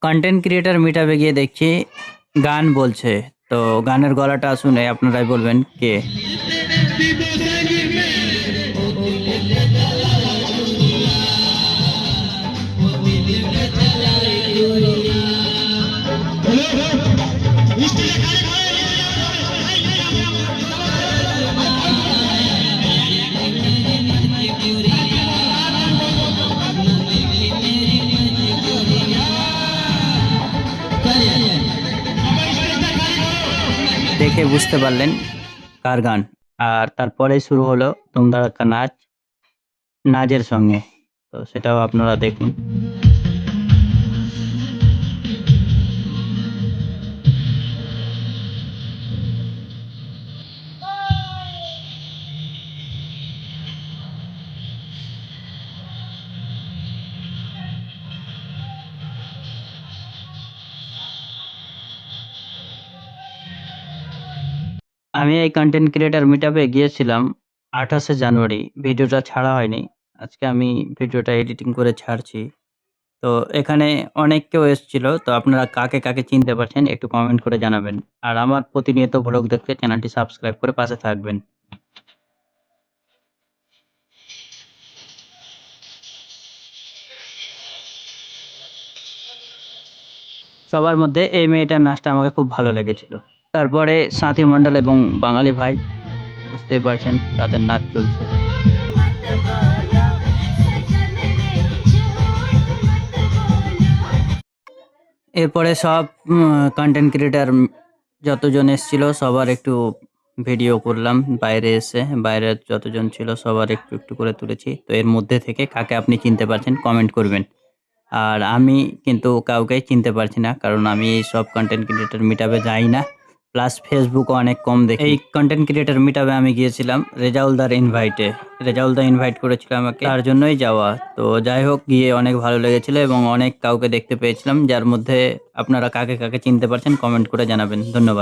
Content creator মিটআপে গিয়ে দেখছি গান বলছে। তো গানের গলাটা শুনে আপনারাই বলবেন কে। দেখে বুঝতে পারলেন কার গান। আর তারপরে শুরু হলো ধুম ধাড়াক্কা নাচ নাচের সঙ্গে। তো সেটাও আপনারা দেখুন। আমি এই কন্টেন্ট ক্রিয়েটর মিটআপে গিয়েছিলাম 28শে জানুয়ারি। ভিডিওটা ছাড়া হয়নি। আজকে আমি ভিডিওটা এডিটিং করে ছাড়ছি। তো এখানে অনেক কেউ এসেছিল। তো আপনারা কাকে, কাকে চিনতে পারছেন একটু কমেন্ট করে জানাবেন। আর আমার প্রতিনিয়ত ভ্লগ দেখতে চ্যানেলটি সাবস্ক্রাইব করে পাশে থাকবেন। সবার মধ্যে এই মেয়েটার নাচটা আমাকে খুব ভালো লেগেছিল। তারপরে সাথী মণ্ডল এবং বাঙালি ভাই, বুঝতেই পারছেন তাদের নাচ চলছে। এরপরে সব কন্টেন্ট ক্রিয়েটর যতজন এসেছিল সবার একটু ভিডিও করলাম। বাইরে এসে বাইরের যতজন ছিল সবার একটু একটু করে তুলেছি। তো এর মধ্যে থেকে কাকে আপনি চিনতে পারছেন কমেন্ট করবেন। আর আমি কিন্তু কাউকেই চিনতে পারছি না, কারণ আমি এই সব কন্টেন্ট ক্রিয়েটর মিটআপে যাই না। প্লাস ফেসবুকও অনেক কম দেখি। এই কন্টেন্ট ক্রিয়েটর মিটআপে আমি গিয়েছিলাম রেজাউলদার ইনভাইটে। রেজাউলদা ইনভাইট করেছিল আমাকে, তার জন্যই যাওয়া। তো যাই হোক, গিয়ে অনেক ভালো লেগেছিল এবং অনেক কাউকে দেখতে পেয়েছিলাম, যার মধ্যে আপনারা কাকে কাকে চিনতে পারছেন কমেন্ট করে জানাবেন। ধন্যবাদ।